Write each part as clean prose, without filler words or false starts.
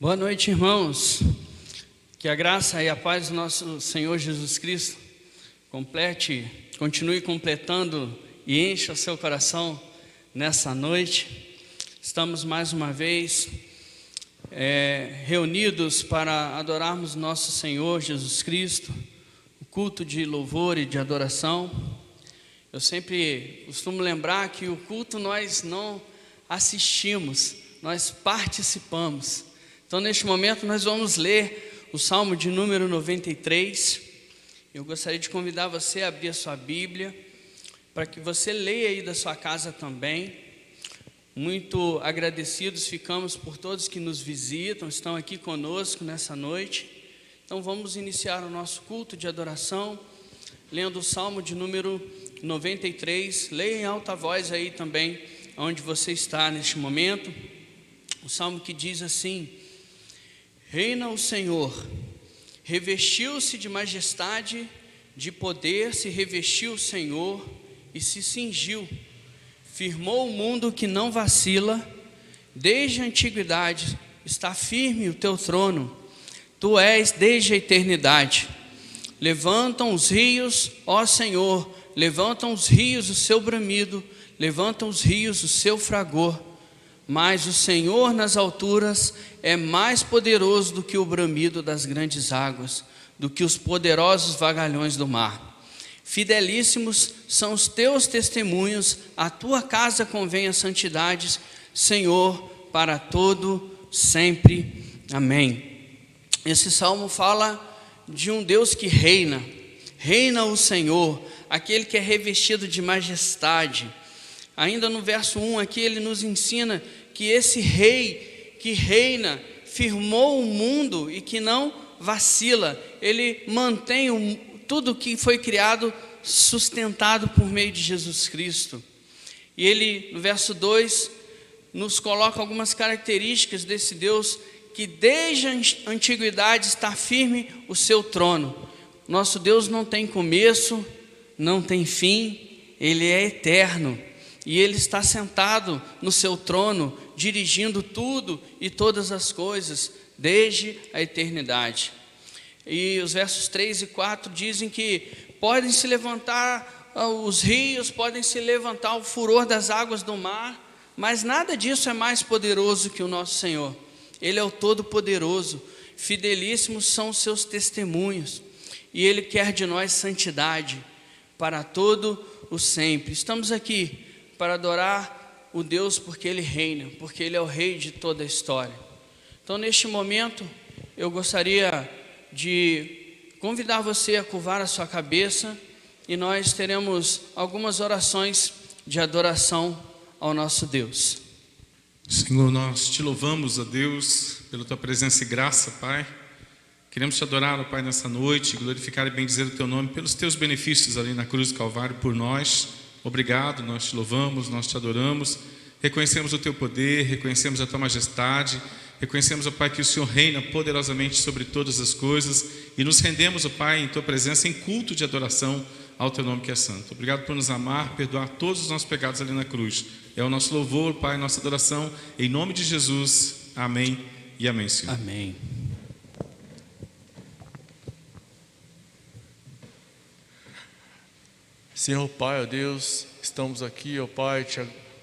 Boa noite, irmãos. Que a graça e a paz do nosso Senhor Jesus Cristo continue completando e encha o seu coração nessa noite. Estamos mais uma vez reunidos para adorarmos nosso Senhor Jesus Cristo, o culto de louvor e de adoração. Eu sempre costumo lembrar que o culto nós não assistimos, nós participamos. Então, neste momento, nós vamos ler o Salmo de número 93. Eu gostaria de convidar você a abrir a sua Bíblia, para que você leia aí da sua casa também. Muito agradecidos ficamos por todos que nos visitam, estão aqui conosco nessa noite. Então, vamos iniciar o nosso culto de adoração, lendo o Salmo de número 93. Leia em alta voz aí também, onde você está neste momento. O Salmo que diz assim: Reina o Senhor, revestiu-se de majestade, de poder se revestiu o Senhor e se cingiu. Firmou o mundo que não vacila, desde a antiguidade está firme o teu trono. Tu és desde a eternidade. Levantam os rios, ó Senhor, levantam os rios o seu bramido, levantam os rios o seu fragor. Mas o Senhor nas alturas é mais poderoso do que o bramido das grandes águas, do que os poderosos vagalhões do mar. Fidelíssimos são os teus testemunhos, a tua casa convém a santidade, Senhor, para todo sempre. Amém. Esse salmo fala de um Deus que reina, reina o Senhor, aquele que é revestido de majestade. Ainda no verso 1 aqui ele nos ensina que esse rei que reina, firmou o mundo e que não vacila. Ele mantém tudo que foi criado sustentado por meio de Jesus Cristo. E ele, no verso 2, nos coloca algumas características desse Deus que desde a antiguidade está firme o seu trono. Nosso Deus não tem começo, não tem fim, Ele é eterno. E Ele está sentado no seu trono, dirigindo tudo e todas as coisas, desde a eternidade. E os versos 3 e 4 dizem que podem se levantar os rios, podem se levantar o furor das águas do mar, mas nada disso é mais poderoso que o nosso Senhor. Ele é o Todo-Poderoso, fidelíssimos são os seus testemunhos, e Ele quer de nós santidade para todo o sempre. Estamos aqui para adorar o Deus porque Ele reina, porque Ele é o Rei de toda a história. Então, neste momento, eu gostaria de convidar você a curvar a sua cabeça e nós teremos algumas orações de adoração ao nosso Deus. Senhor, nós te louvamos, ó Deus, pela tua presença e graça, Pai. Queremos te adorar, ó Pai, nessa noite, glorificar e bendizer o teu nome pelos teus benefícios ali na cruz do Calvário por nós. Obrigado, nós te louvamos, nós te adoramos, reconhecemos o teu poder, reconhecemos a tua majestade, reconhecemos, ó Pai, que o Senhor reina poderosamente sobre todas as coisas e nos rendemos, ó Pai, em tua presença em culto de adoração ao teu nome que é santo. Obrigado por nos amar, perdoar todos os nossos pecados ali na cruz. É o nosso louvor, Pai, nossa adoração, em nome de Jesus. Amém e amém, Senhor. Amém. Senhor Pai, ó Deus, estamos aqui, ó Pai,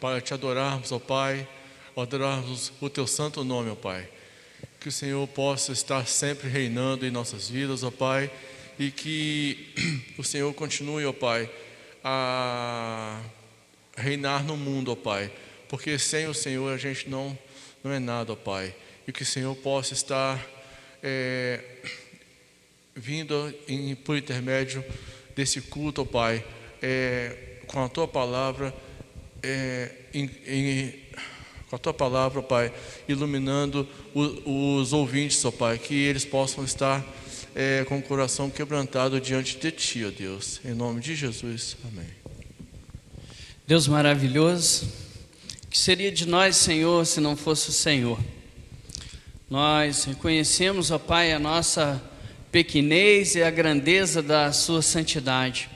para te adorarmos, ó Pai, adorarmos o teu santo nome, ó Pai. Que o Senhor possa estar sempre reinando em nossas vidas, ó Pai, e que o Senhor continue, ó Pai, a reinar no mundo, ó Pai, porque sem o Senhor a gente não é nada, ó Pai. E que o Senhor possa estar vindo por intermédio desse culto, ó Pai, com a tua palavra, com a tua palavra, Pai, iluminando os ouvintes, ó Pai, que eles possam estar com o coração quebrantado diante de Ti, ó Deus, em nome de Jesus, amém. Deus maravilhoso, que seria de nós, Senhor, se não fosse o Senhor? Nós reconhecemos, ó Pai, a nossa pequenez e a grandeza da sua santidade.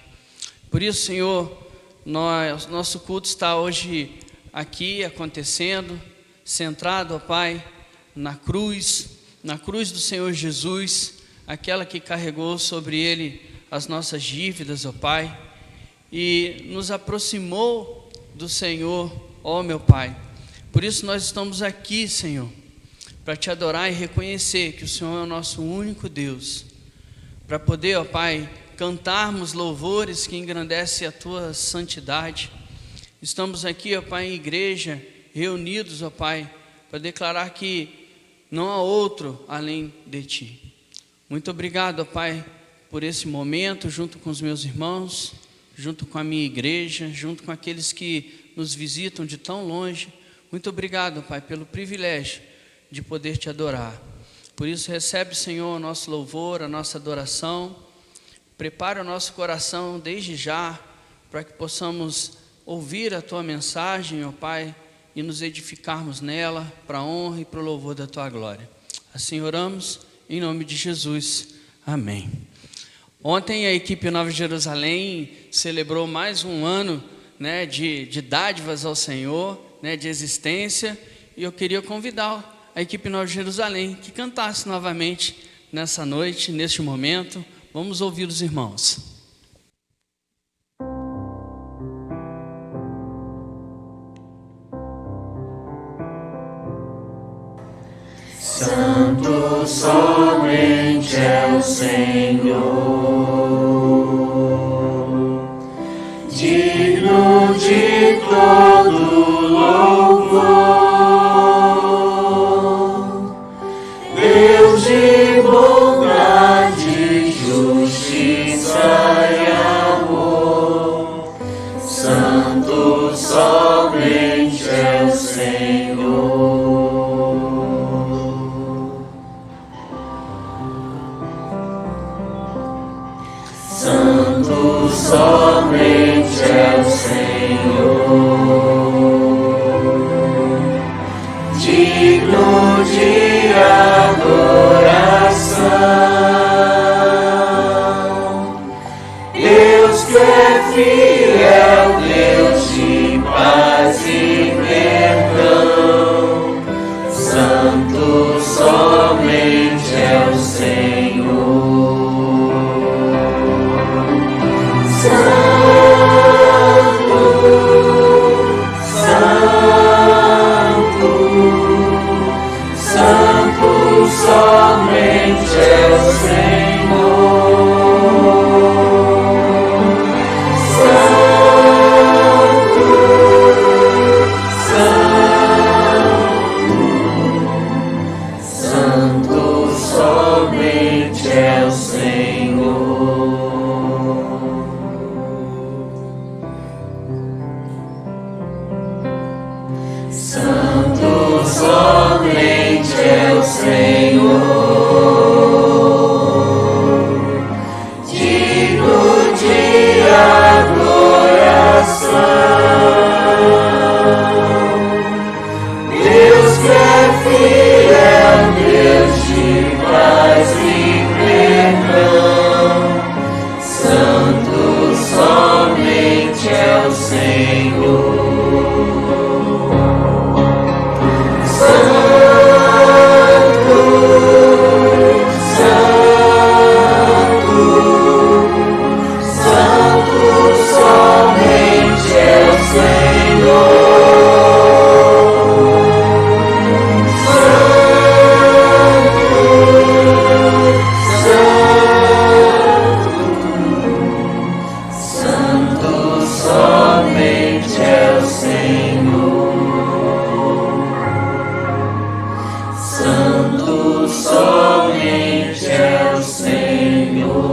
Por isso, Senhor, nosso culto está hoje aqui acontecendo, centrado, ó Pai, na cruz, na cruz do Senhor Jesus, aquela que carregou sobre ele as nossas dívidas, ó Pai, e nos aproximou do Senhor, ó meu Pai. Por isso nós estamos aqui, Senhor, para te adorar e reconhecer que o Senhor é o nosso único Deus, para poder, ó Pai, cantarmos louvores que engrandecem a tua santidade. Estamos aqui, ó Pai, em igreja, reunidos, ó Pai, para declarar que não há outro além de ti. Muito obrigado, ó Pai, por esse momento, junto com os meus irmãos, junto com a minha igreja, junto com aqueles que nos visitam de tão longe. Muito obrigado, Pai, pelo privilégio de poder te adorar. Por isso, recebe, Senhor, o nosso louvor, a nossa adoração. Prepara o nosso coração desde já, para que possamos ouvir a tua mensagem, ó Pai, e nos edificarmos nela, para a honra e para o louvor da tua glória. Assim oramos, em nome de Jesus. Amém. Ontem a equipe Nova Jerusalém celebrou mais um ano, né, de dádivas ao Senhor, né, de existência, e eu queria convidar a equipe Nova Jerusalém que cantasse novamente nessa noite, neste momento. Vamos ouvir os irmãos. Santo somente é o Senhor, digno de todo louvor, Deus de bondade, justiça e amor. Santo somente é o Senhor. Santo somente é o Senhor, digno de adoração. Deus que é fiel, Deus de paz e perdão. Santo somente é o Senhor. Somente é o Senhor. Santo, Santo, somente é o Senhor. Santo, somente é o Senhor.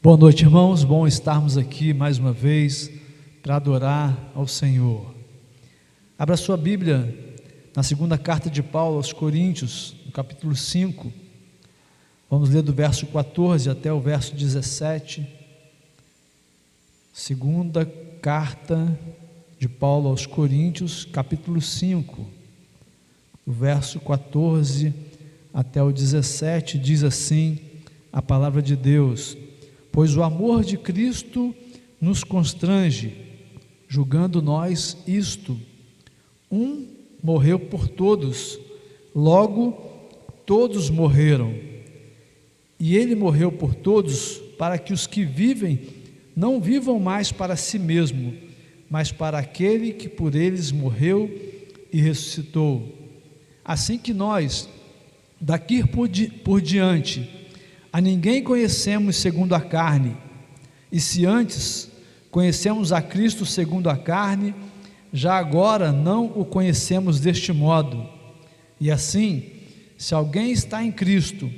Boa noite, irmãos. Bom estarmos aqui mais uma vez para adorar ao Senhor. Abra sua Bíblia na segunda carta de Paulo aos Coríntios, no capítulo 5. Vamos ler do verso 14 até o verso 17. Segunda carta de Paulo aos Coríntios, capítulo 5, o verso 14 até o 17, diz assim a palavra de Deus. Pois o amor de Cristo nos constrange, julgando nós isto: um morreu por todos, logo todos morreram. E ele morreu por todos, para que os que vivem não vivam mais para si mesmo, mas para aquele que por eles morreu e ressuscitou. Assim que nós, daqui por diante, a ninguém conhecemos segundo a carne, e se antes conhecemos a Cristo segundo a carne, já agora não o conhecemos deste modo. E assim, se alguém está em Cristo,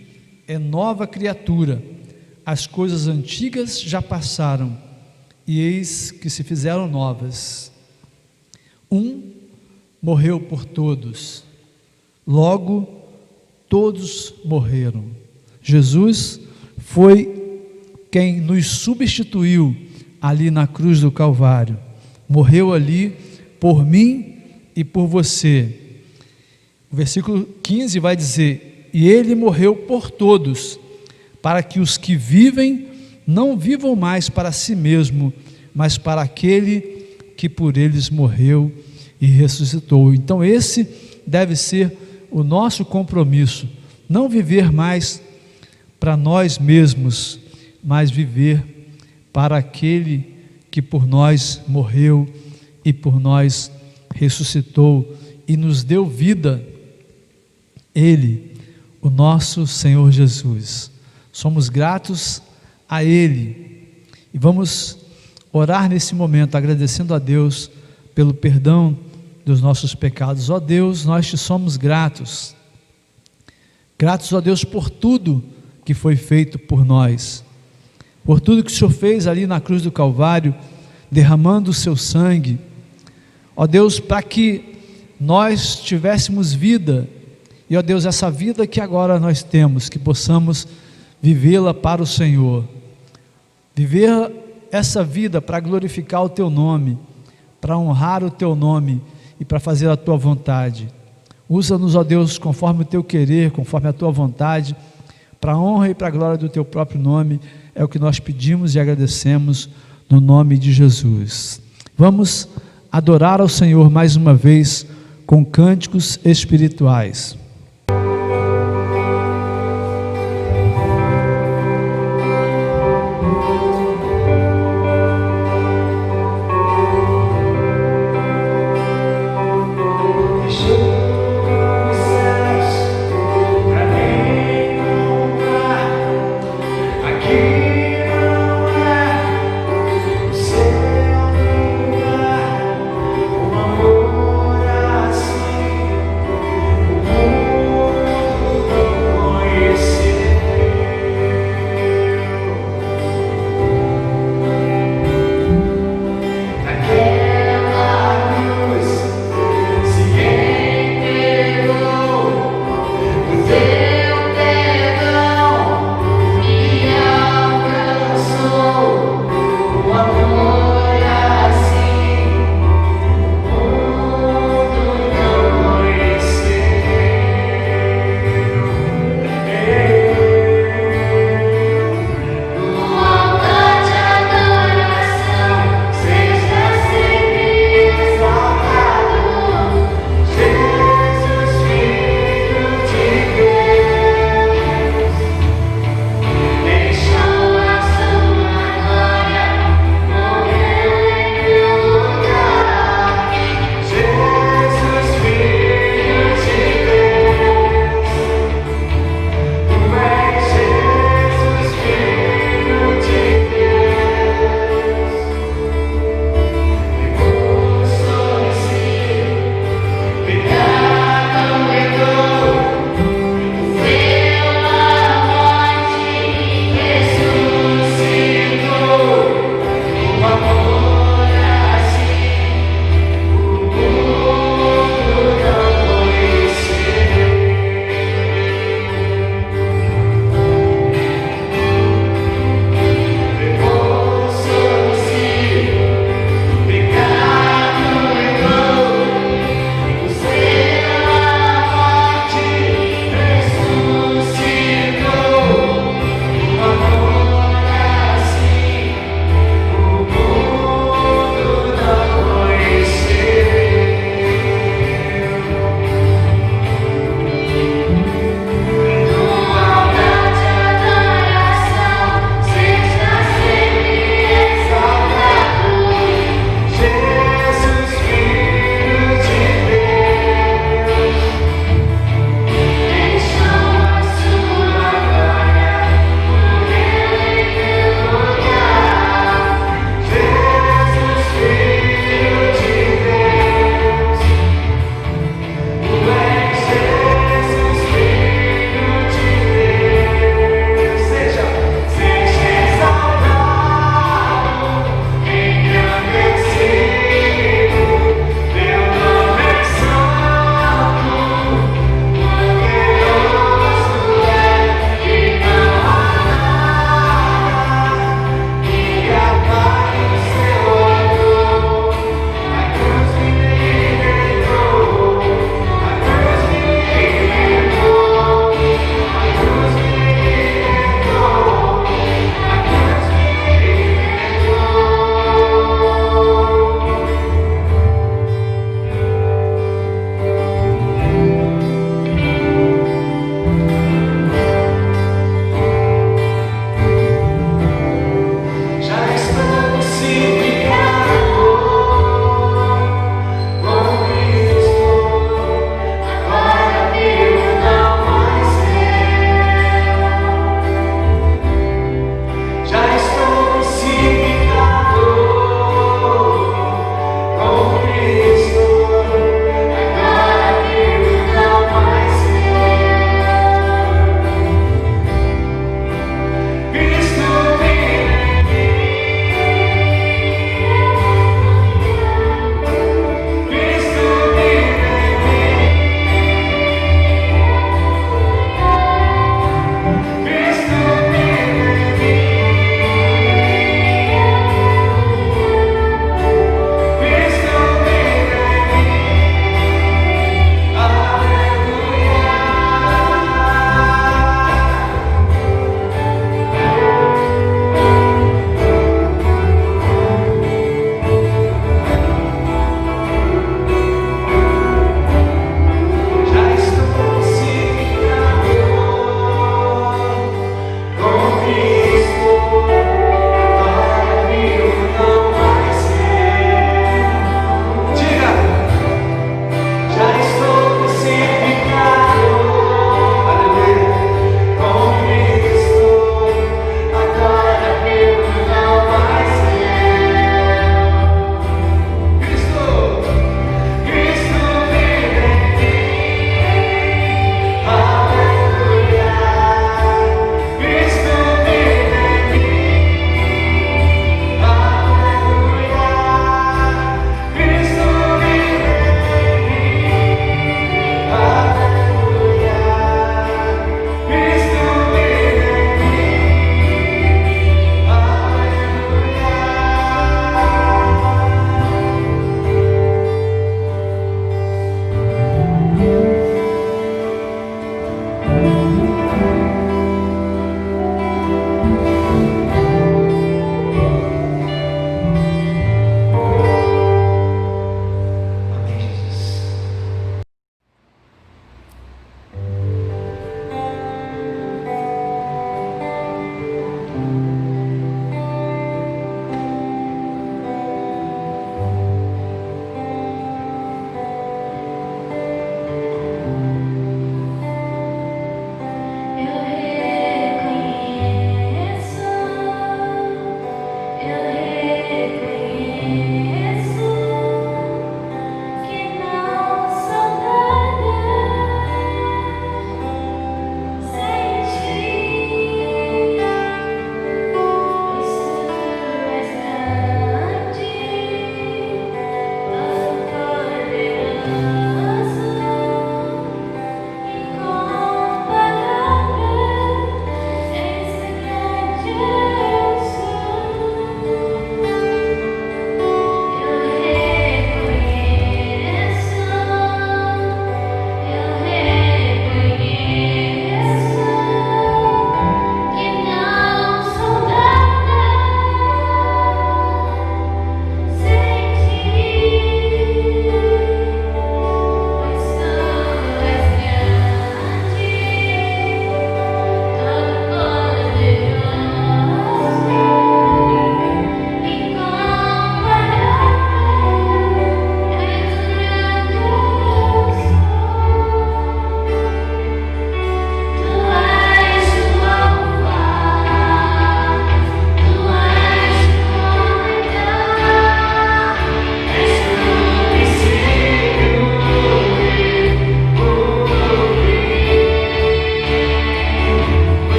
é nova criatura, as coisas antigas já passaram, e eis que se fizeram novas. Um morreu por todos, logo todos morreram. Jesus foi quem nos substituiu ali na cruz do Calvário, morreu ali por mim e por você. O versículo 15 vai dizer: e ele morreu por todos, para que os que vivem não vivam mais para si mesmo, mas para aquele que por eles morreu e ressuscitou. Então esse deve ser o nosso compromisso, não viver mais para nós mesmos, mas viver para aquele que por nós morreu e por nós ressuscitou e nos deu vida. Ele, o nosso Senhor Jesus. Somos gratos a Ele e vamos orar nesse momento, agradecendo a Deus pelo perdão dos nossos pecados. Ó Deus, nós te somos gratos. Gratos, ó Deus, por tudo que foi feito por nós, por tudo que o Senhor fez ali na cruz do Calvário, derramando o seu sangue, ó Deus, para que nós tivéssemos vida, e ó Deus, essa vida que agora nós temos, que possamos vivê-la para o Senhor, viver essa vida para glorificar o Teu nome, para honrar o Teu nome e para fazer a Tua vontade. Usa-nos, ó Deus, conforme o Teu querer, conforme a Tua vontade, para a honra e para a glória do Teu próprio nome. É o que nós pedimos e agradecemos no nome de Jesus. Vamos adorar ao Senhor mais uma vez com cânticos espirituais. Amor assim, o mundo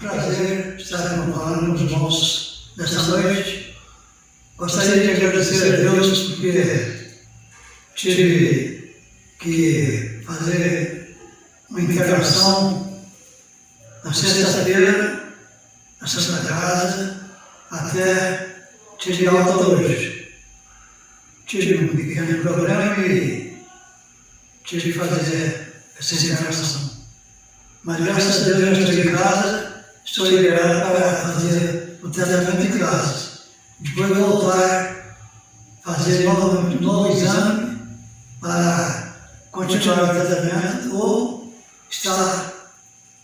prazer estar com os irmãos nesta noite. Gostaria de agradecer a Deus porque tive que fazer uma internação na sexta-feira, na Santa Casa, até tive alta hoje. Tive um pequeno problema e tive que fazer essa internação. Mas graças a Deus eu estou em casa, estou liberado para fazer o tratamento em casa. Depois voltar a fazer um novo exame para continuar o tratamento ou estar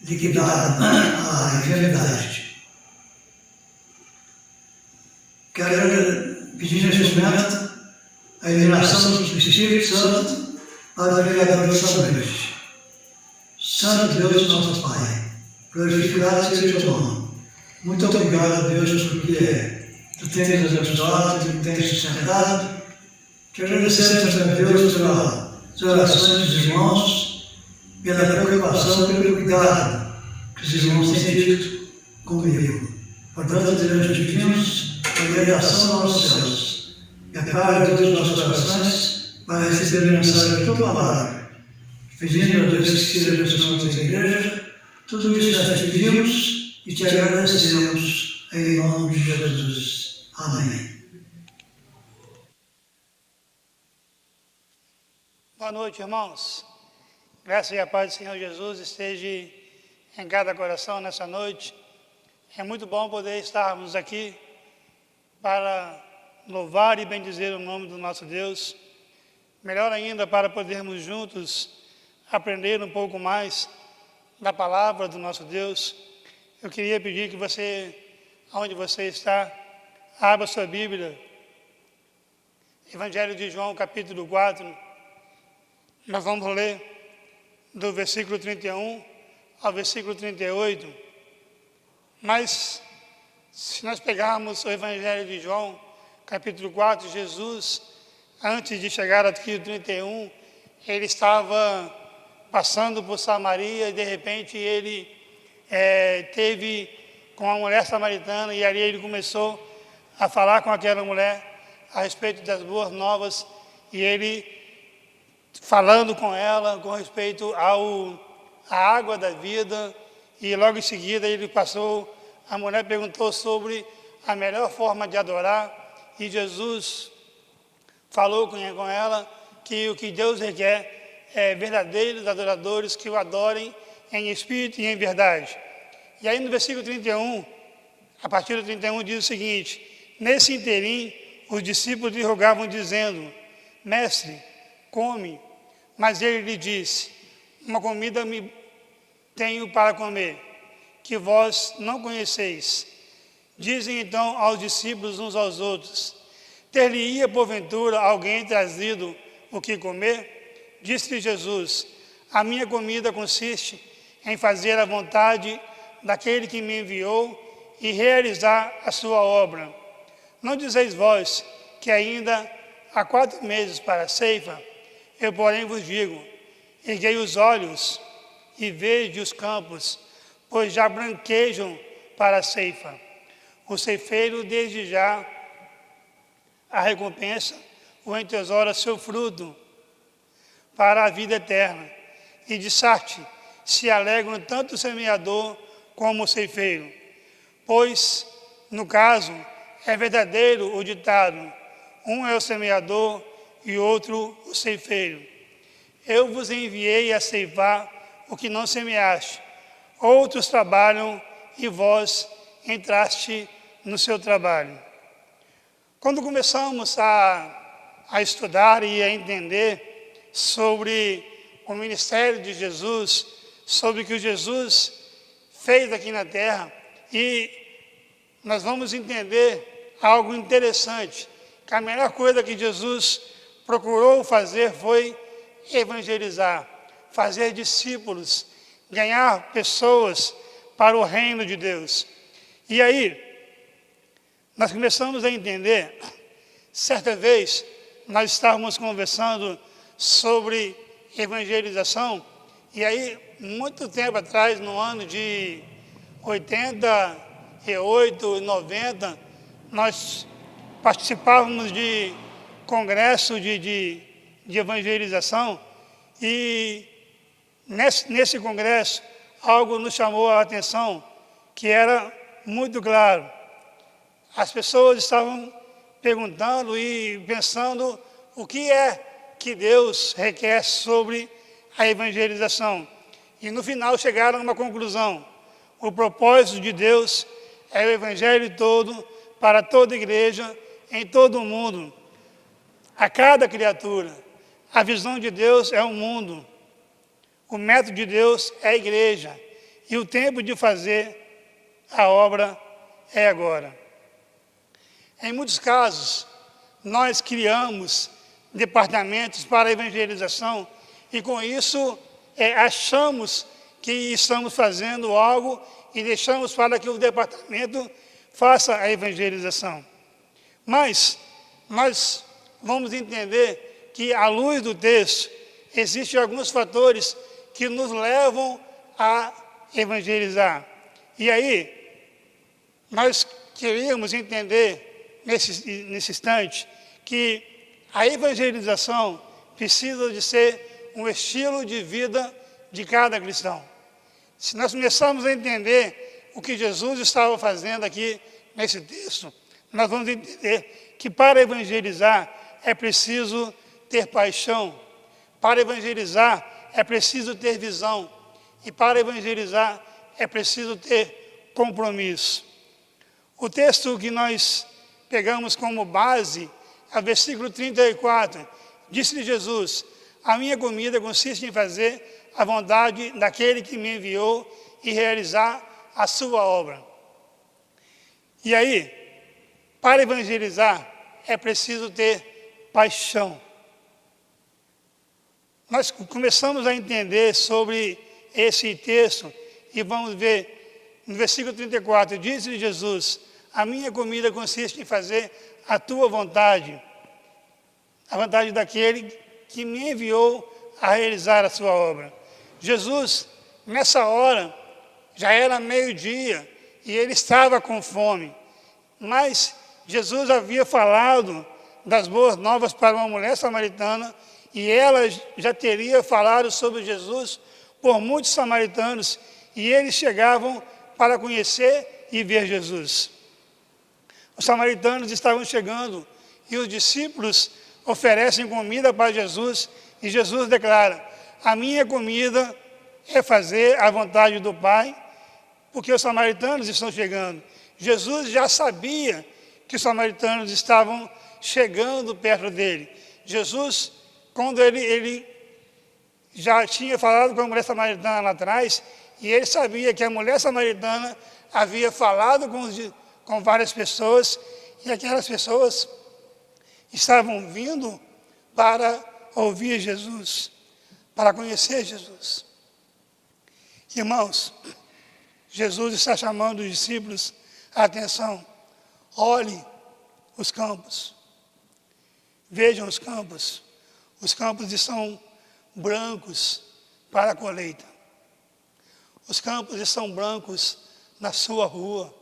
liquidado a enfermidade. Quero pedir neste momento a iluminação do Espírito Santo para o vereador desta noite. Santo Deus, nosso Pai, glorificado seja o teu nome. Muito obrigado, Deus, porque tu tens nos abençoado, tu tens sustentado. Te agradecemos, meu Deus, pelas orações dos irmãos, pela preocupação, pelo cuidado que os irmãos têm tido comigo. Portanto, Deus, te pedimos a liberação dos nossos céus. E a paz de Deus nos nossos corações para receber a mensagem da tua palavra. Pedindo a Deus que seja abençoado a igreja, tudo isso nós te pedimos e te agradecemos em nome de Jesus. Amém. Boa noite, irmãos. Graça e a paz do Senhor Jesus esteja em cada coração nessa noite. É muito bom poder estarmos aqui para louvar e bendizer o nome do nosso Deus. Melhor ainda para podermos juntos aprender um pouco mais da palavra do nosso Deus. Eu queria pedir que você, onde você está, abra sua Bíblia. Evangelho de João, capítulo 4. Nós vamos ler do versículo 31 ao versículo 38. Mas, se nós pegarmos o Evangelho de João, capítulo 4, Jesus, antes de chegar aqui no 31, ele estava passando por Samaria e de repente ele teve com uma mulher samaritana e ali ele começou a falar com aquela mulher a respeito das boas novas e ele falando com ela com respeito à água da vida e logo em seguida ele passou, a mulher perguntou sobre a melhor forma de adorar e Jesus falou com ela que o que Deus requer é verdadeiros adoradores que o adorem em espírito e em verdade. E aí no versículo 31, a partir do 31 diz o seguinte: nesse interim os discípulos lhe rogavam dizendo: Mestre, come. Mas ele lhe disse: uma comida me tenho para comer, que vós não conheceis. Dizem então aos discípulos uns aos outros: ter-lhe-ia porventura alguém trazido o que comer? Disse-lhe Jesus: a minha comida consiste em fazer a vontade daquele que me enviou e realizar a sua obra. Não dizeis vós que ainda há 4 meses para a ceifa? Eu, porém, vos digo: erguei os olhos e vede os campos, pois já branquejam para a ceifa. O ceifeiro desde já a recompensa, o entesoura seu fruto para a vida eterna. E de Sarte se alegram tanto o semeador como o ceifeiro. Pois, no caso, é verdadeiro o ditado: um é o semeador e outro o ceifeiro. Eu vos enviei a ceifar o que não semeaste. Outros trabalham e vós entraste no seu trabalho. Quando começamos a estudar e a entender sobre o ministério de Jesus, sobre o que Jesus fez aqui na terra, e nós vamos entender algo interessante, que a melhor coisa que Jesus procurou fazer foi evangelizar, fazer discípulos, ganhar pessoas para o reino de Deus. E aí, nós começamos a entender, certa vez, nós estávamos conversando sobre evangelização, e aí, muito tempo atrás, no ano de 88, 90, nós participávamos de congresso de evangelização e nesse congresso algo nos chamou a atenção que era muito claro. As pessoas estavam perguntando e pensando o que é que Deus requer sobre a evangelização. E no final chegaram a uma conclusão. O propósito de Deus é o evangelho todo para toda igreja, em todo o mundo, a cada criatura. A visão de Deus é o mundo. O método de Deus é a igreja. E o tempo de fazer a obra é agora. Em muitos casos, nós criamos departamentos para a evangelização e com isso achamos que estamos fazendo algo e deixamos para que o departamento faça a evangelização. Mas nós vamos entender que, à luz do texto, existem alguns fatores que nos levam a evangelizar. E aí, nós queríamos entender, nesse instante, que a evangelização precisa de ser um estilo de vida de cada cristão. Se nós começarmos a entender o que Jesus estava fazendo aqui nesse texto, nós vamos entender que para evangelizar é preciso ter paixão, para evangelizar é preciso ter visão e para evangelizar é preciso ter compromisso. O texto que nós pegamos como base é o versículo 34. Disse-lhe Jesus: a minha comida consiste em fazer a vontade daquele que me enviou e realizar a sua obra. E aí, para evangelizar, é preciso ter paixão. Nós começamos a entender sobre esse texto e vamos ver no versículo 34, diz-lhe Jesus: a minha comida consiste em fazer a tua vontade, a vontade daquele que me enviou a realizar a sua obra. Jesus, nessa hora, já era meio-dia e ele estava com fome, mas Jesus havia falado das boas novas para uma mulher samaritana e ela já teria falado sobre Jesus por muitos samaritanos e eles chegavam para conhecer e ver Jesus. Os samaritanos estavam chegando e os discípulos oferecem comida para Jesus e Jesus declara: a minha comida é fazer a vontade do Pai, porque os samaritanos estão chegando. Jesus já sabia que os samaritanos estavam chegando perto dele. Jesus, quando ele já tinha falado com a mulher samaritana lá atrás, e ele sabia que a mulher samaritana havia falado com várias pessoas, e aquelas pessoas estavam vindo para ouvir Jesus, para conhecer Jesus. Irmãos, Jesus está chamando os discípulos a atenção. Olhe os campos, vejam os campos. Os campos estão brancos para a colheita. Os campos estão brancos na sua rua.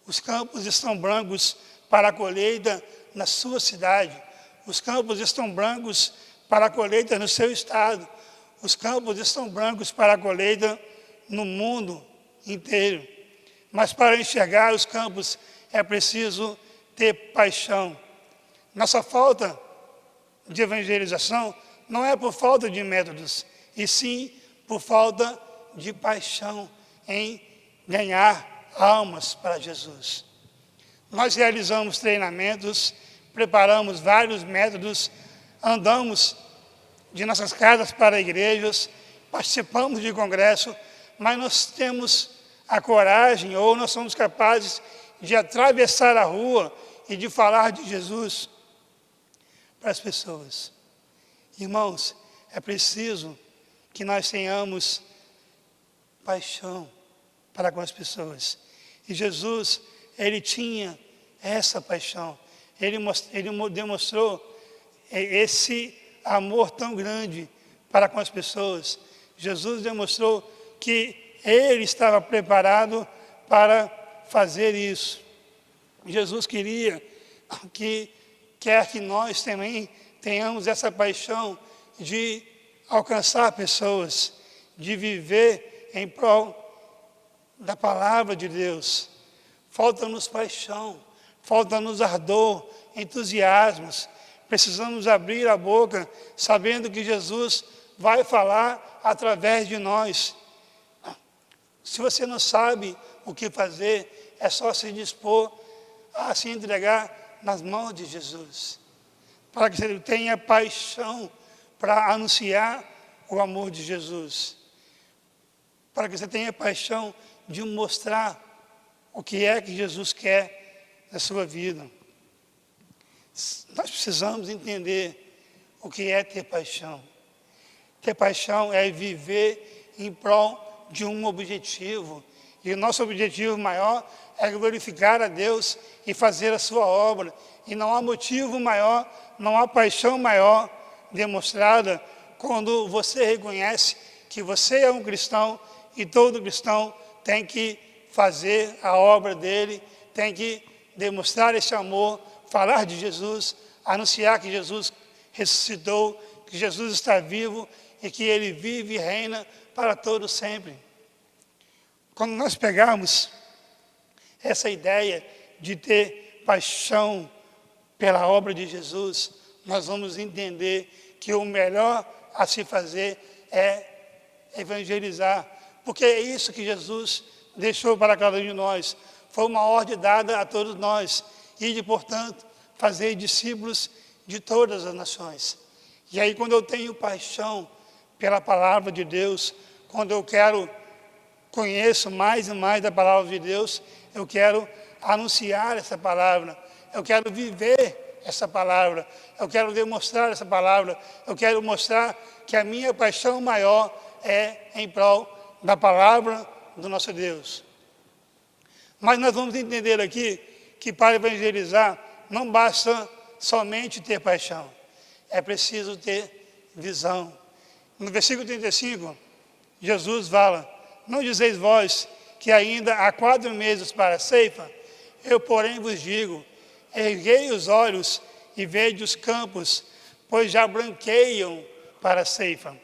Os campos estão brancos para a colheita na sua cidade. Os campos estão brancos para a colheita no seu estado. Os campos estão brancos para a colheita no mundo inteiro. Mas para enxergar os campos é preciso ter paixão. Nossa falta de evangelização não é por falta de métodos, e sim por falta de paixão em ganhar almas para Jesus. Nós realizamos treinamentos, preparamos vários métodos, andamos de nossas casas para igrejas, participamos de congresso, mas nós temos a coragem ou nós somos capazes de atravessar a rua e de falar de Jesus para as pessoas. Irmãos, é preciso que nós tenhamos paixão para com as pessoas. E Jesus, ele tinha essa paixão. Ele demonstrou esse amor tão grande para com as pessoas. Jesus demonstrou que ele estava preparado para fazer isso. Jesus quer que nós também tenhamos essa paixão de alcançar pessoas, de viver em prol da palavra de Deus. Falta-nos paixão, falta-nos ardor, entusiasmos. Precisamos abrir a boca, sabendo que Jesus vai falar através de nós. Se você não sabe o que fazer, é só se dispor a se entregar nas mãos de Jesus, para que você tenha paixão para anunciar o amor de Jesus, para que você tenha paixão de mostrar o que é que Jesus quer na sua vida. Nós precisamos entender o que é ter paixão. Ter paixão é viver em prol de um objetivo. E o nosso objetivo maior é glorificar a Deus e fazer a sua obra. E não há motivo maior, não há paixão maior demonstrada quando você reconhece que você é um cristão e todo cristão tem que fazer a obra dele, tem que demonstrar esse amor, falar de Jesus, anunciar que Jesus ressuscitou, que Jesus está vivo e que ele vive e reina para todo sempre. Quando nós pegarmos essa ideia de ter paixão pela obra de Jesus, nós vamos entender que o melhor a se fazer é evangelizar, porque é isso que Jesus deixou para cada um de nós. Foi uma ordem dada a todos nós, e de, portanto, fazer discípulos de todas as nações. E aí, quando eu tenho paixão pela palavra de Deus, quando eu conheço mais e mais da palavra de Deus, eu quero anunciar essa palavra, eu quero viver essa palavra, eu quero demonstrar essa palavra, eu quero mostrar que a minha paixão maior é em prol da palavra do nosso Deus. Mas nós vamos entender aqui que para evangelizar não basta somente ter paixão, é preciso ter visão. No versículo 35, Jesus fala: não dizeis vós que ainda há 4 meses para a ceifa? Eu, porém, vos digo, erguei os olhos e vede os campos, pois já branqueiam para a ceifa.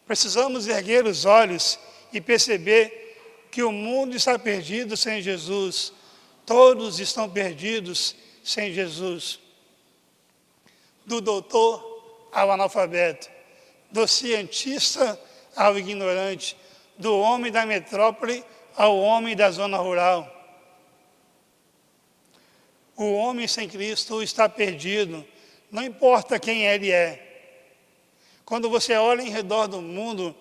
Precisamos erguer os olhos e perceber que o mundo está perdido sem Jesus. Todos estão perdidos sem Jesus. Do doutor ao analfabeto, do cientista ao ignorante, do homem da metrópole ao homem da zona rural. O homem sem Cristo está perdido, não importa quem ele é. Quando você olha em redor do mundo,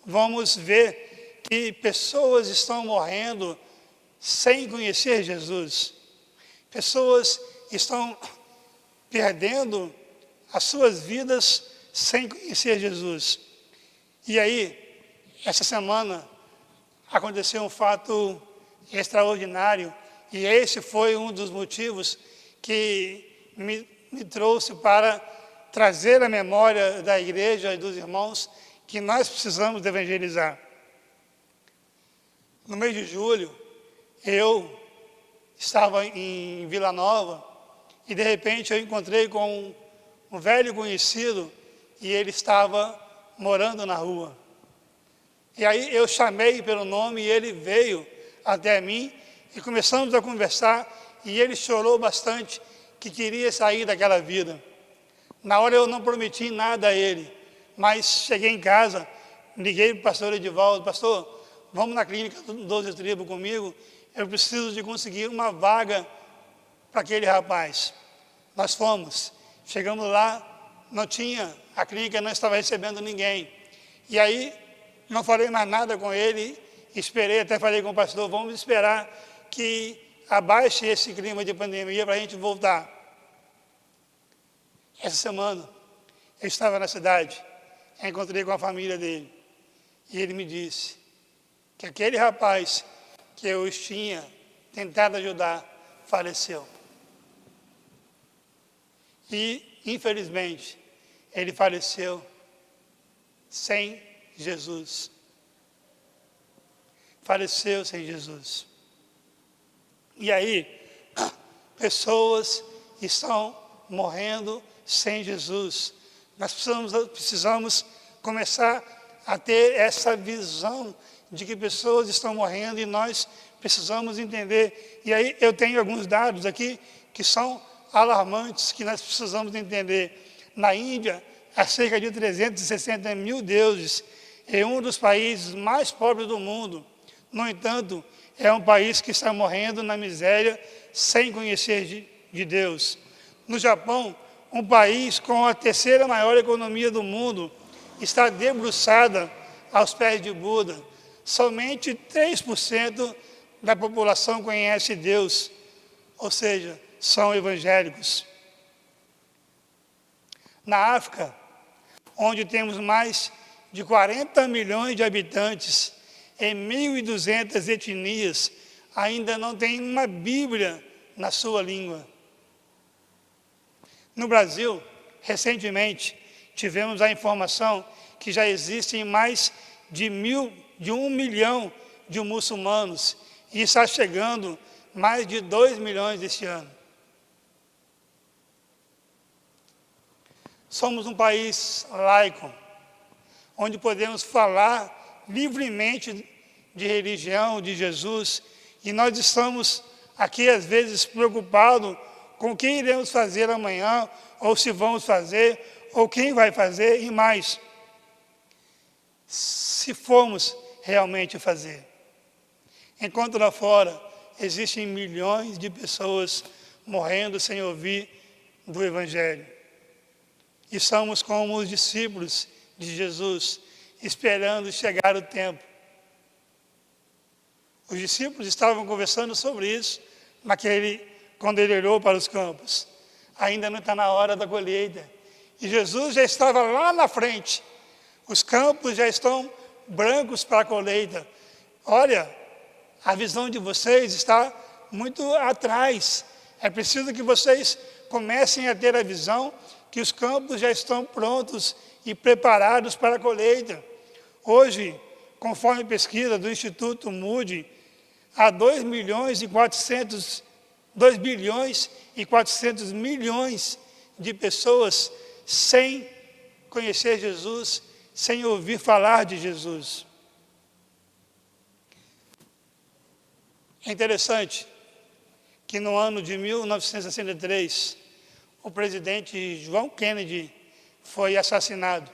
vamos ver que pessoas estão morrendo sem conhecer Jesus. Pessoas estão perdendo as suas vidas sem conhecer Jesus. E aí, essa semana, aconteceu um fato extraordinário, e esse foi um dos motivos que me trouxe para trazer à memória da igreja e dos irmãos que nós precisamos de evangelizar. No mês de julho, eu estava em Vila Nova e de repente eu encontrei com um velho conhecido e ele estava morando na rua. E aí eu chamei pelo nome e ele veio até mim e começamos a conversar e ele chorou bastante que queria sair daquela vida. Na hora eu não prometi nada a ele, mas cheguei em casa, liguei para o pastor Edivaldo: pastor, vamos na clínica do 12 Tribo comigo, eu preciso de conseguir uma vaga para aquele rapaz. Nós fomos, chegamos lá, não tinha, a clínica não estava recebendo ninguém. E aí, não falei mais nada com ele, esperei, até falei com o pastor: vamos esperar que abaixe esse clima de pandemia para a gente voltar. Essa semana, eu estava na cidade, encontrei com a família dele, e ele me disse que aquele rapaz que eu tinha tentado ajudar faleceu. E, infelizmente, ele faleceu sem Jesus. Faleceu sem Jesus. E aí, pessoas estão morrendo sem Jesus. Nós precisamos começar a ter essa visão de que pessoas estão morrendo e nós precisamos entender. E aí eu tenho alguns dados aqui que são alarmantes, que nós precisamos entender. Na Índia, há cerca de 360 mil deuses, é um dos países mais pobres do mundo. No entanto, é um país que está morrendo na miséria sem conhecer de Deus. No Japão, um país com a terceira maior economia do mundo, está debruçada aos pés de Buda. Somente 3% da população conhece Deus, ou seja, são evangélicos. Na África, onde temos mais de 40 milhões de habitantes, em 1.200 etnias, ainda não tem uma Bíblia na sua língua. No Brasil, recentemente, tivemos a informação que já existem mais de 1 milhão de muçulmanos e está chegando mais de 2 milhões este ano. Somos um país laico, onde podemos falar livremente de religião, de Jesus, e nós estamos aqui às vezes preocupados com o que iremos fazer amanhã, ou se vamos fazer, ou quem vai fazer, e mais, se formos realmente fazer. Enquanto lá fora existem milhões de pessoas morrendo sem ouvir do Evangelho. E somos como os discípulos de Jesus, esperando chegar o tempo. Os discípulos estavam conversando sobre isso quando ele olhou para os campos. Ainda não está na hora da colheita. E Jesus já estava lá na frente. Os campos já estão brancos para a colheita. Olha, a visão de vocês está muito atrás. É preciso que vocês comecem a ter a visão que os campos já estão prontos e preparados para a colheita. Hoje, conforme pesquisa do Instituto Moody, há 2 bilhões e 400 milhões de pessoas sem conhecer Jesus, sem ouvir falar de Jesus. É interessante que no ano de 1963, o presidente John Kennedy foi assassinado.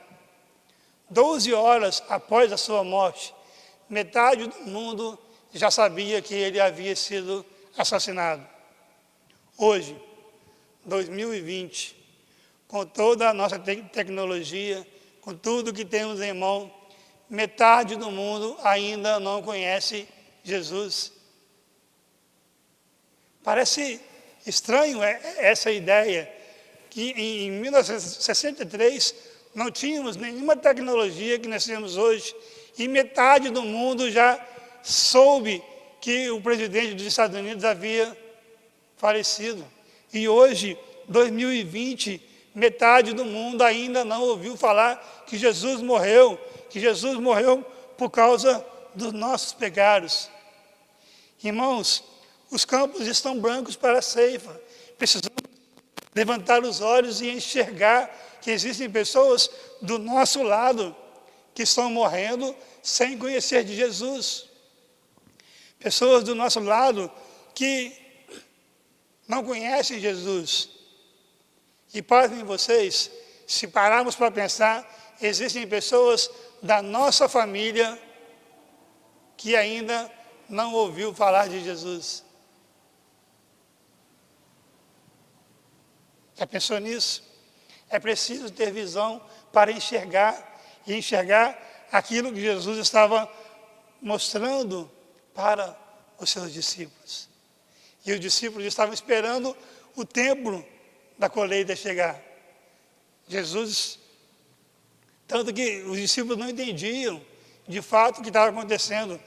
12 horas após a sua morte, metade do mundo já sabia que ele havia sido assassinado. Hoje, 2020, com toda a nossa tecnologia, com tudo que temos em mão, metade do mundo ainda não conhece Jesus. Parece estranho essa ideia, que em 1963 não tínhamos nenhuma tecnologia que nós temos hoje, e metade do mundo já soube que o presidente dos Estados Unidos havia falecido. E hoje, 2020, metade do mundo ainda não ouviu falar que Jesus morreu por causa dos nossos pecados. Irmãos, os campos estão brancos para a ceifa. Precisamos levantar os olhos e enxergar que existem pessoas do nosso lado que estão morrendo sem conhecer de Jesus. Pessoas do nosso lado que não conhecem Jesus. E pasmem vocês, se pararmos para pensar, existem pessoas da nossa família que ainda não ouviu falar de Jesus. Já pensou nisso? É preciso ter visão para enxergar aquilo que Jesus estava mostrando para os seus discípulos. E os discípulos estavam esperando o tempo da colheita chegar. Jesus, tanto que os discípulos não entendiam de fato o que estava acontecendo.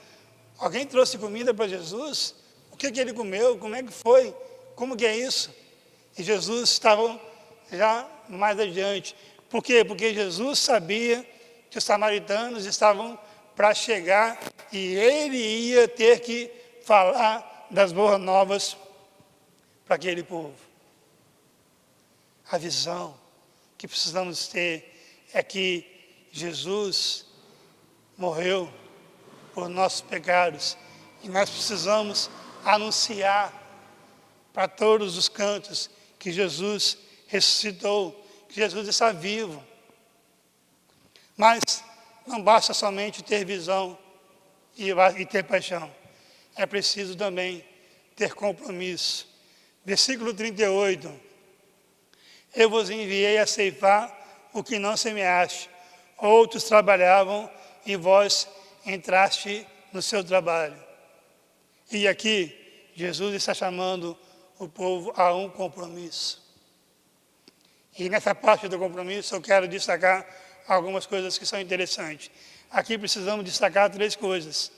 Alguém trouxe comida para Jesus? O que ele comeu? Como é que foi? Como que é isso? E Jesus estava já mais adiante. Por quê? Porque Jesus sabia que os samaritanos estavam para chegar e ele ia ter que falar das boas novas para aquele povo. A visão que precisamos ter é que Jesus morreu por nossos pecados e nós precisamos anunciar para todos os cantos que Jesus ressuscitou, que Jesus está vivo. Mas não basta somente ter visão e ter paixão. É preciso também ter compromisso. Versículo 38. Eu vos enviei a ceifar o que não semeaste. Outros trabalhavam e vós entraste no seu trabalho. E aqui, Jesus está chamando o povo a um compromisso. E nessa parte do compromisso eu quero destacar algumas coisas que são interessantes. Aqui precisamos destacar 3 coisas.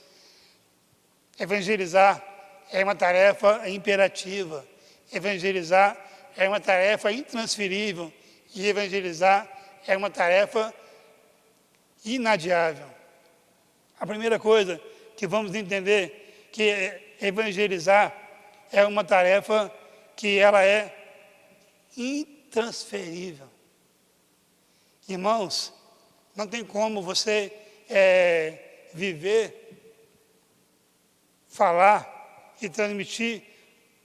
Evangelizar é uma tarefa imperativa. Evangelizar é uma tarefa intransferível. E evangelizar é uma tarefa inadiável. A primeira coisa que vamos entender que evangelizar é uma tarefa que ela é intransferível. Irmãos, não tem como você viver, falar e transmitir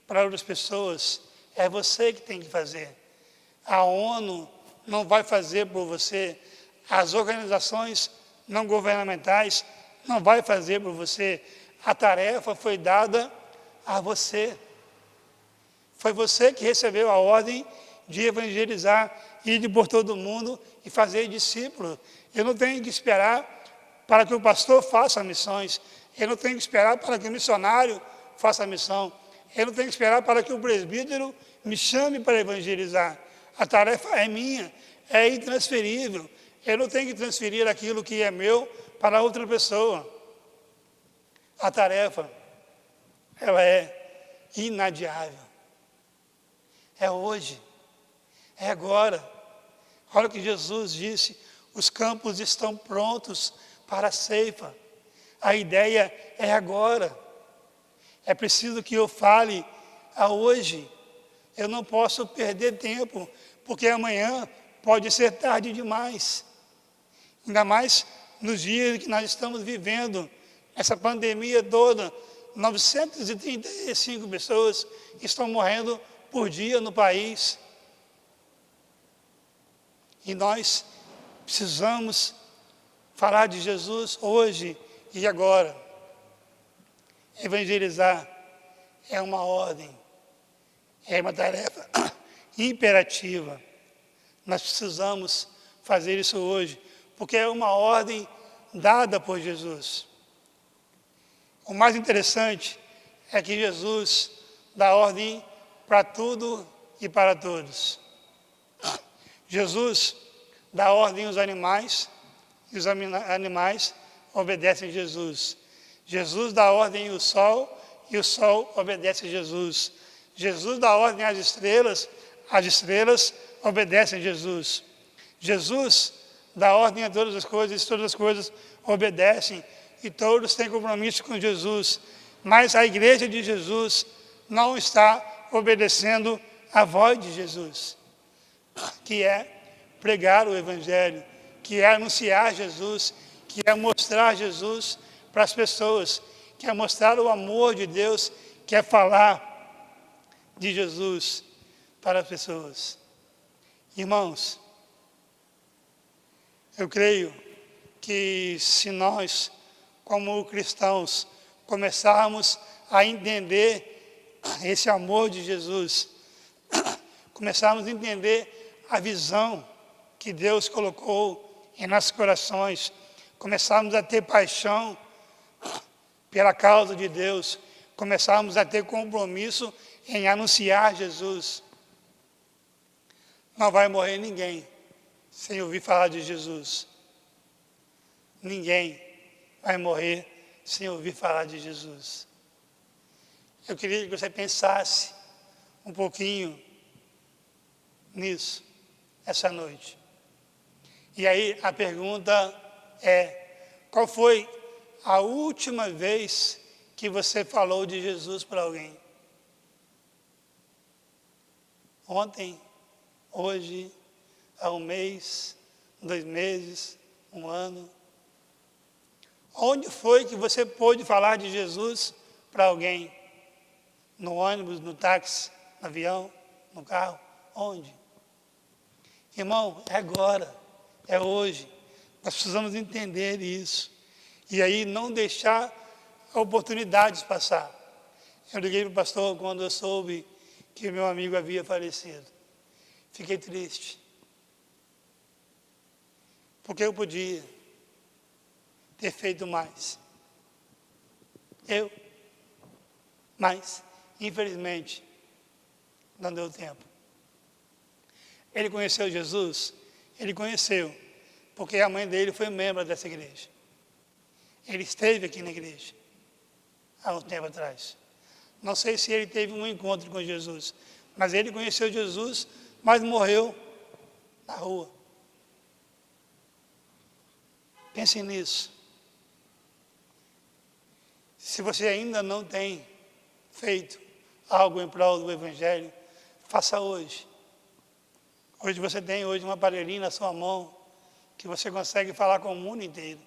para outras pessoas. É você que tem que fazer. A ONU não vai fazer por você. As organizações não governamentais não vai fazer por você. A tarefa foi dada a você. Foi você que recebeu a ordem de evangelizar, ir por todo mundo e fazer discípulos. Eu não tenho que esperar para que o pastor faça missões. Eu não tenho que esperar para que o missionário faça a missão. Eu não tenho que esperar para que o presbítero me chame para evangelizar. A tarefa é minha, é intransferível. Eu não tenho que transferir aquilo que é meu para outra pessoa. A tarefa, ela é inadiável. É hoje, é agora. Olha o que Jesus disse, os campos estão prontos para a ceifa. A ideia é agora. É preciso que eu fale a hoje. Eu não posso perder tempo, porque amanhã pode ser tarde demais. Ainda mais nos dias que nós estamos vivendo, essa pandemia toda, 935 pessoas estão morrendo por dia no país. E nós precisamos falar de Jesus hoje e agora. Evangelizar é uma ordem, é uma tarefa imperativa. Nós precisamos fazer isso hoje, porque é uma ordem dada por Jesus. O mais interessante é que Jesus dá ordem para tudo e para todos. Jesus dá ordem aos animais e os animais obedecem a Jesus. Jesus dá ordem ao sol e o sol obedece a Jesus. Jesus dá ordem às estrelas, as estrelas obedecem a Jesus. Jesus dá ordem a todas as coisas obedecem e todos têm compromisso com Jesus. Mas a igreja de Jesus não está obedecendo a voz de Jesus, que é pregar o Evangelho, que é anunciar Jesus, que é mostrar Jesus para as pessoas, que é mostrar o amor de Deus, que é falar de Jesus para as pessoas. Irmãos, eu creio que se nós, como cristãos, começarmos a entender esse amor de Jesus, começarmos a entender a visão que Deus colocou em nossos corações, começarmos a ter paixão pela causa de Deus, começarmos a ter compromisso em anunciar Jesus. Não vai morrer ninguém sem ouvir falar de Jesus. Ninguém vai morrer sem ouvir falar de Jesus. Eu queria que você pensasse um pouquinho nisso, essa noite. E aí a pergunta é, qual foi a última vez que você falou de Jesus para alguém? Ontem, hoje, há um mês, 2 meses, 1 ano. Onde foi que você pôde falar de Jesus para alguém? No ônibus, no táxi, no avião, no carro? Onde? Irmão, é agora, é hoje. Nós precisamos entender isso. E aí não deixar oportunidades passar. Eu liguei para o pastor quando eu soube que meu amigo havia falecido. Fiquei triste. Porque eu podia ter feito mais. Mas, infelizmente, não deu tempo. Ele conheceu Jesus? Ele conheceu, porque a mãe dele foi membro dessa igreja. Ele esteve aqui na igreja, há um tempo atrás. Não sei se ele teve um encontro com Jesus, mas ele conheceu Jesus, mas morreu na rua. Pense nisso. Se você ainda não tem feito algo em prol do Evangelho, faça hoje. Hoje você tem um aparelhinho na sua mão que você consegue falar com o mundo inteiro.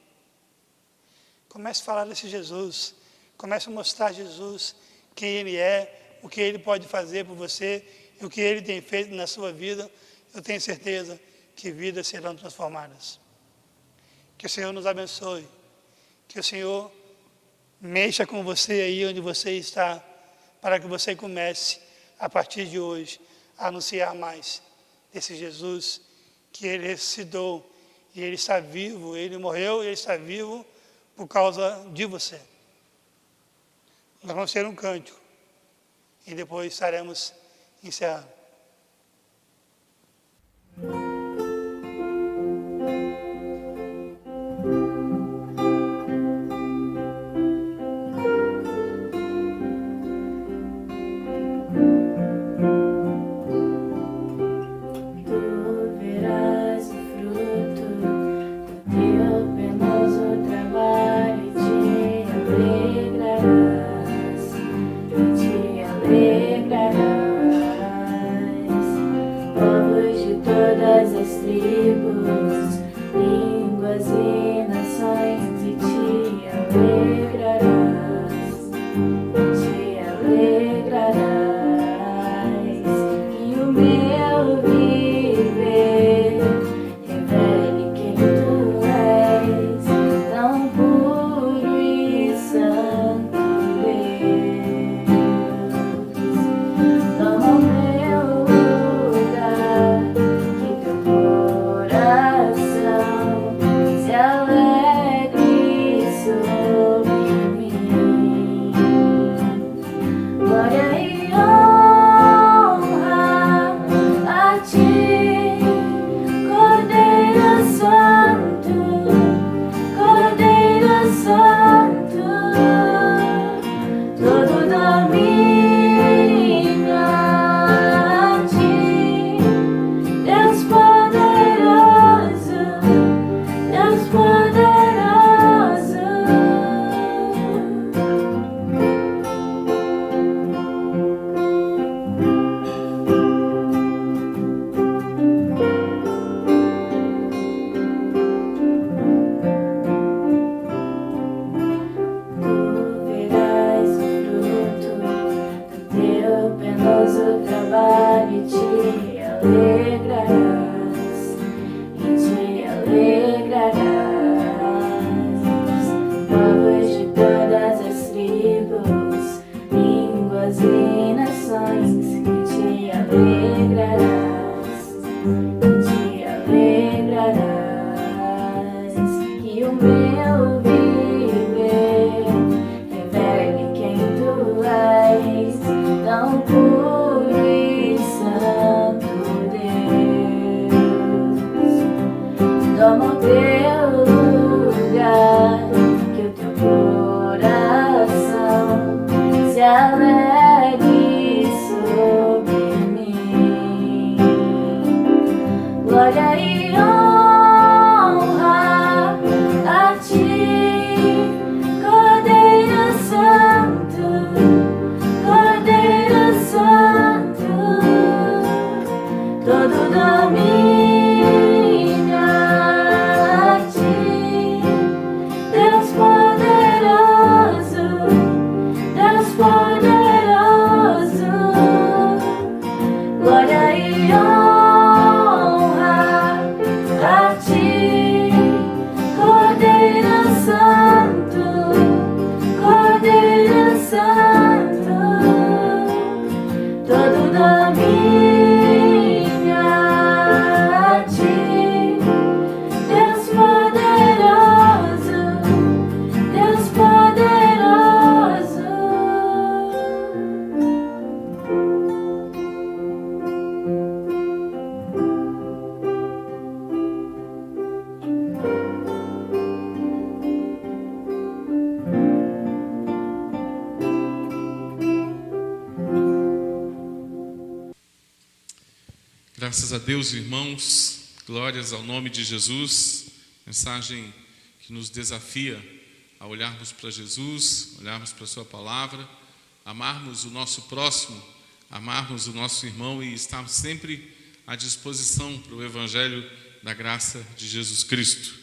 Comece a falar desse Jesus. Comece a mostrar Jesus, quem Ele é, o que Ele pode fazer por você e o que Ele tem feito na sua vida. Eu tenho certeza que vidas serão transformadas. Que o Senhor nos abençoe. Que o Senhor mexa com você aí onde você está, para que você comece, a partir de hoje, a anunciar mais desse Jesus, que Ele ressuscitou, e Ele está vivo, Ele morreu e Ele está vivo por causa de você. Nós vamos ter um cântico, e depois estaremos encerrando. Tão puro e santo Deus. toda minha a ti, Deus poderoso, Deus poderoso. Graças a Deus, irmãos, glórias ao nome de Jesus, mensagem que nos desafia a olharmos para Jesus, olharmos para a sua palavra, amarmos o nosso próximo, amarmos o nosso irmão e estarmos sempre à disposição para o evangelho da graça de Jesus Cristo.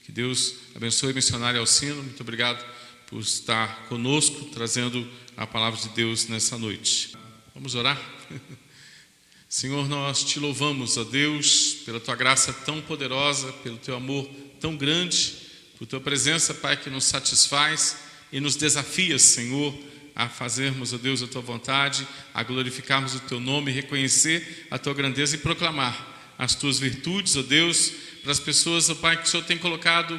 Que Deus abençoe missionário Alcino, muito obrigado por estar conosco, trazendo a palavra de Deus nessa noite. Vamos orar? Senhor, nós te louvamos, ó Deus, pela tua graça tão poderosa, pelo teu amor tão grande, por tua presença, Pai, que nos satisfaz e nos desafia, Senhor, a fazermos, ó Deus, a tua vontade, a glorificarmos o teu nome, reconhecer a tua grandeza e proclamar as tuas virtudes, ó Deus, para as pessoas, ó Pai, que o Senhor tem colocado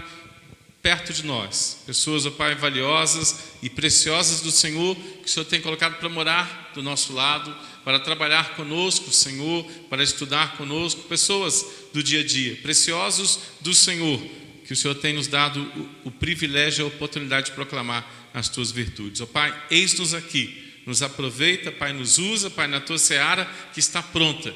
perto de nós, pessoas, ó Pai, valiosas e preciosas do Senhor, que o Senhor tem colocado para morar do nosso lado, para trabalhar conosco, Senhor, para estudar conosco, pessoas do dia a dia, preciosos do Senhor, que o Senhor tem nos dado o privilégio e a oportunidade de proclamar as tuas virtudes. Ó Pai, eis-nos aqui, nos aproveita, Pai, nos usa, Pai, na tua seara que está pronta,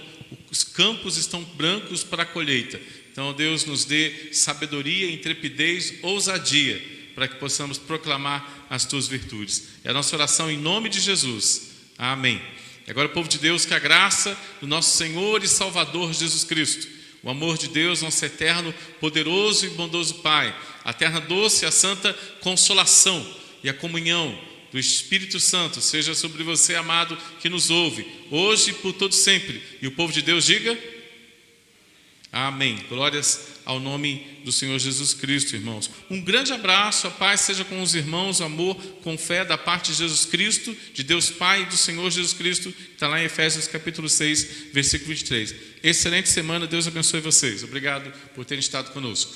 os campos estão brancos para a colheita. Então, Deus, nos dê sabedoria, intrepidez, ousadia, para que possamos proclamar as tuas virtudes. É a nossa oração em nome de Jesus. Amém. E agora, povo de Deus, que a graça do nosso Senhor e Salvador Jesus Cristo, o amor de Deus, nosso eterno, poderoso e bondoso Pai, a eterna doce e a santa consolação e a comunhão do Espírito Santo seja sobre você, amado, que nos ouve, hoje e por todo sempre. E o povo de Deus diga: amém. Glórias ao nome do Senhor Jesus Cristo, irmãos. Um grande abraço, a paz seja com os irmãos, o amor, com fé da parte de Jesus Cristo, de Deus Pai e do Senhor Jesus Cristo, que está lá em Efésios capítulo 6, versículo 23. Excelente semana, Deus abençoe vocês. Obrigado por terem estado conosco.